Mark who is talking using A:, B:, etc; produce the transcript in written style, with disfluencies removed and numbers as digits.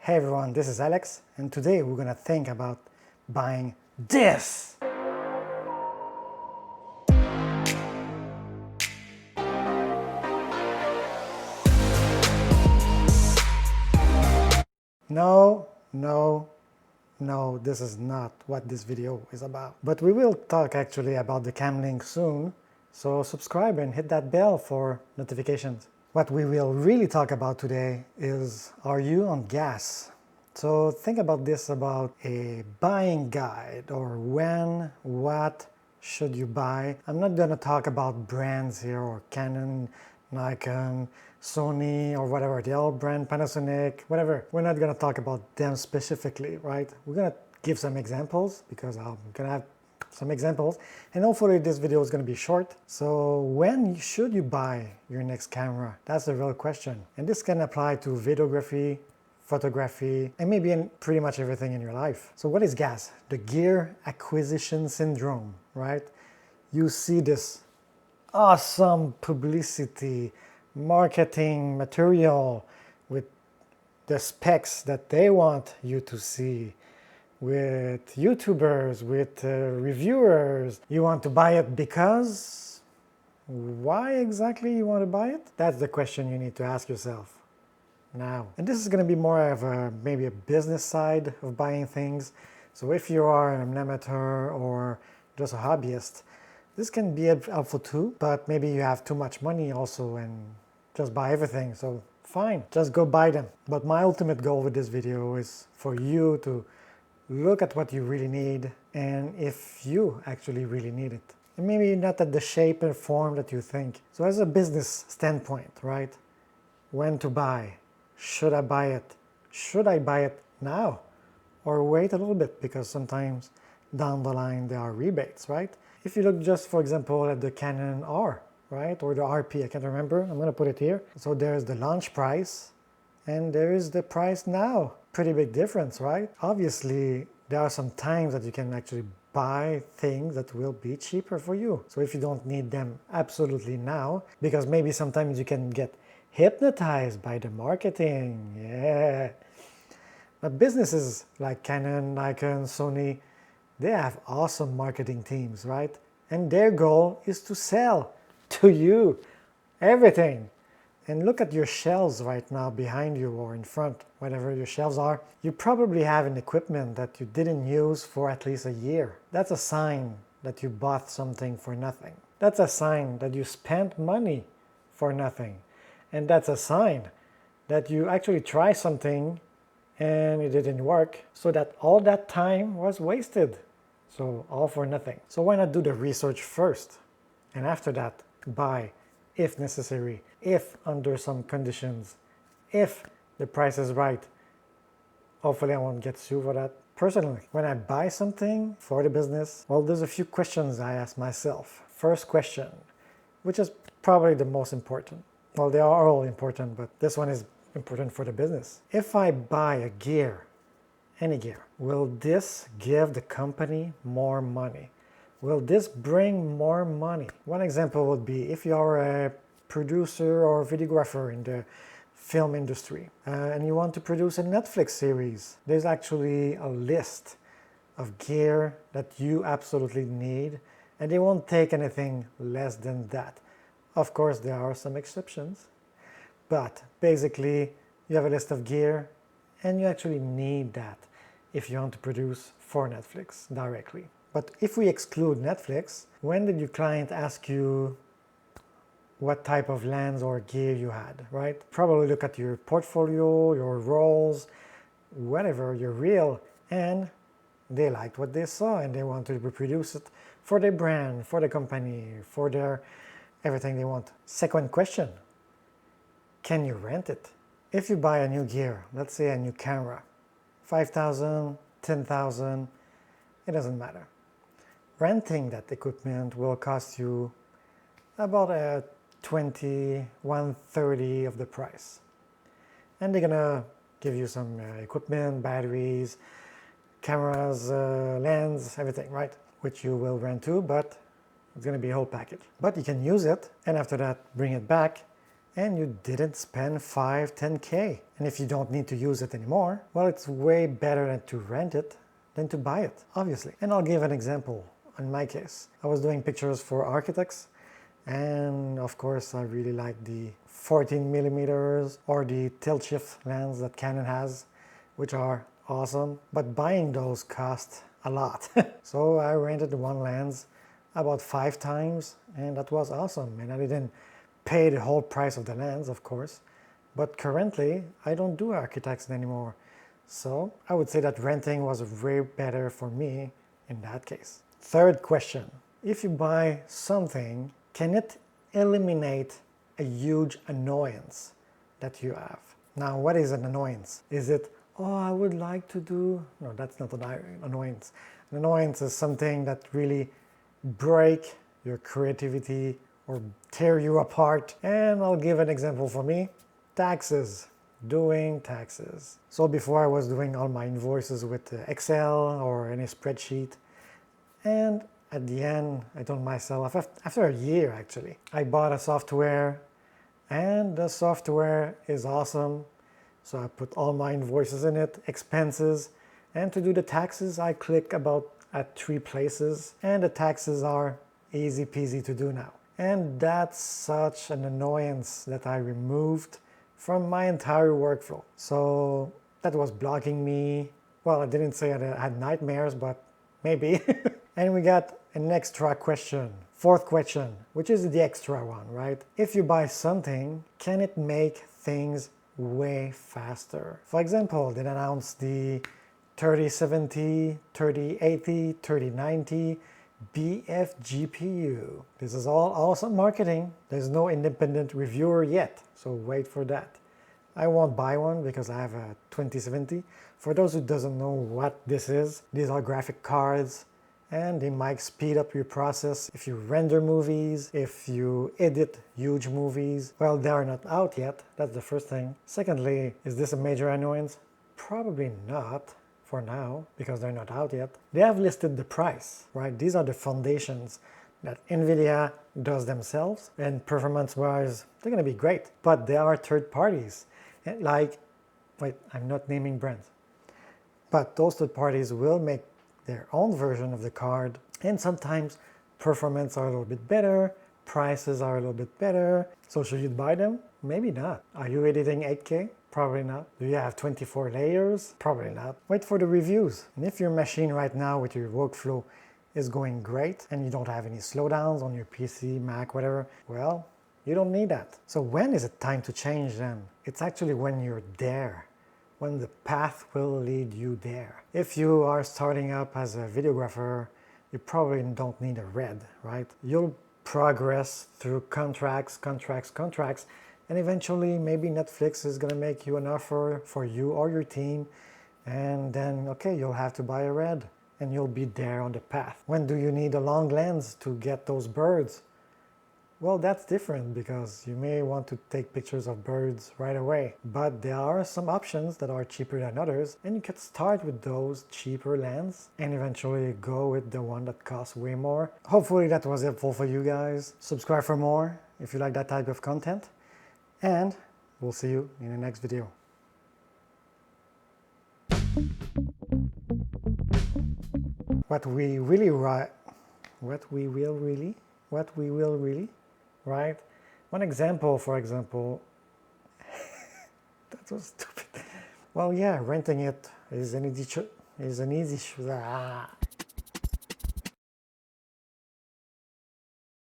A: Hey everyone, this is Alex, and today we're gonna think about buying this. No, this is not what this video is about. But we will talk actually about the Camlink soon, so subscribe and hit that bell for notifications. What we will really talk about today is, are you on gas? So think about this about a buying guide, or when, what should you buy. I'm not going to talk about brands here, or Canon, Nikon, Sony, or whatever. They're all brand, Panasonic, whatever. We're not going to talk about them specifically, right? We're going to give some examples because I'm going to have some examples, and hopefully this video is going to be short. So when should you buy your next camera? That's the real question. And this can apply to videography, photography, and maybe in pretty much everything in your life. So what is gas? The gear acquisition syndrome, right? You see this awesome publicity, marketing material with the specs that they want you to see, with YouTubers, with reviewers. You want to buy it because? Why exactly you want to buy it? That's the question you need to ask yourself now. And this is going to be more of maybe a business side of buying things. So if you are an amateur or just a hobbyist, this can be helpful too, but maybe you have too much money also and just buy everything. So fine, just go buy them. But my ultimate goal with this video is for you to look at what you really need and if you actually really need it. And maybe not at the shape and form that you think. So as a business standpoint, right? When to buy? Should I buy it? Should I buy it now? Or wait a little bit, because sometimes down the line there are rebates, right? If you look just, for example, at the Canon R, right? Or the RP, I can't remember. I'm going to put it here. So there's the launch price and there is the price now. Pretty big difference, right? Obviously, there are some times that you can actually buy things that will be cheaper for you. So if you don't need them absolutely now, because maybe sometimes you can get hypnotized by the marketing, yeah. But businesses like Canon, Nikon, Sony, they have awesome marketing teams, right? And their goal is to sell to you everything. And look at your shelves right now behind you or in front, whatever your shelves are. You probably have an equipment that you didn't use for at least a year. That's a sign that you bought something for nothing. That's a sign that you spent money for nothing. And that's a sign that you actually try something and it didn't work, so that all that time was wasted. So all for nothing. So why not do the research first? And after that, buy if necessary, if under some conditions, if the price is right. Hopefully I won't get sued for that. Personally, when I buy something for the business, well, there's a few questions I ask myself. First question, which is probably the most important. Well, they are all important, but this one is important for the business. If I buy a gear, any gear, will this give the company more money? Will this bring more money? One example would be if you're a producer or videographer in the film industry and you want to produce a Netflix series. There's actually a list of gear that you absolutely need, and they won't take anything less than that. Of course, there are some exceptions, but basically you have a list of gear and you actually need that if you want to produce for Netflix directly. But if we exclude Netflix, when did your client ask you what type of lens or gear you had, right? Probably look at your portfolio, your rolls, whatever, your reel, and they liked what they saw and they want to reproduce it for their brand, for the company, for their everything they want. Second question, can you rent it? If you buy a new gear, let's say a new camera, 5,000, 10,000, it doesn't matter. Renting that equipment will cost you about 20, 130 of the price. And they're gonna give you some equipment, batteries, cameras, lens, everything, right? Which you will rent too, but it's gonna be a whole package. But you can use it, and after that, bring it back and you didn't spend 5-10K. And if you don't need to use it anymore, well, it's way better to rent it than to buy it, obviously. And I'll give an example. In my case, I was doing pictures for architects, and of course I really like the 14 millimeters or the tilt shift lens that Canon has, which are awesome, but buying those cost a lot. So I rented one lens about 5 times, and that was awesome. And I didn't pay the whole price of the lens, of course, but currently I don't do architects anymore. So I would say that renting was way better for me in that case. Third question, if you buy something, can it eliminate a huge annoyance that you have? Now, what is an annoyance? Is it, oh, I would like to do... No, that's not an annoyance. An annoyance is something that really break your creativity or tear you apart. And I'll give an example for me. Taxes. Doing taxes. So before I was doing all my invoices with Excel or any spreadsheet, and at the end I told myself, after a year actually, I bought a software, and the software is awesome. So I put all my invoices in it, expenses, and to do the taxes I click at 3 places, and the taxes are easy peasy to do now. And that's such an annoyance that I removed from my entire workflow. So that was blocking me. Well, I didn't say I had nightmares, but maybe. And we got an extra question, 4th question, which is the extra one, right? If you buy something, can it make things way faster? For example, they announced the 3070, 3080, 3090 BF GPU. This is all awesome marketing. There's no independent reviewer yet, so wait for that. I won't buy one because I have a 2070. For those who doesn't know what this is, these are graphic cards, and they might speed up your process if you render movies, if you edit huge movies. Well, they are not out yet, that's the first thing. Secondly, is this a major annoyance? Probably not for now, because they're not out yet. They have listed the price, right? These are the foundations that NVIDIA does themselves, and performance-wise, they're gonna be great. But they are third parties. And wait, I'm not naming brands. But those third parties will make their own version of the card, and sometimes performance are a little bit better, prices are a little bit better. So should you buy them? Maybe not. Are you editing 8K? Probably not. Do you have 24 layers? Probably not. Wait for the reviews. And if your machine right now with your workflow is going great and you don't have any slowdowns on your PC, Mac, whatever, well, you don't need that. So when is it time to change then? It's actually when you're there, when the path will lead you there. If you are starting up as a videographer, you probably don't need a red, right? You'll progress through contracts, and eventually maybe Netflix is gonna make you an offer for you or your team, and then, okay, you'll have to buy a red, and you'll be there on the path. When do you need a long lens to get those birds? Well, that's different because you may want to take pictures of birds right away. But there are some options that are cheaper than others, and you can start with those cheaper lenses and eventually go with the one that costs way more. Hopefully that was helpful for you guys. Subscribe for more if you like that type of content, and we'll see you in the next video. What we will really, right? One example, for example, that was stupid. Well, yeah, renting it is an easy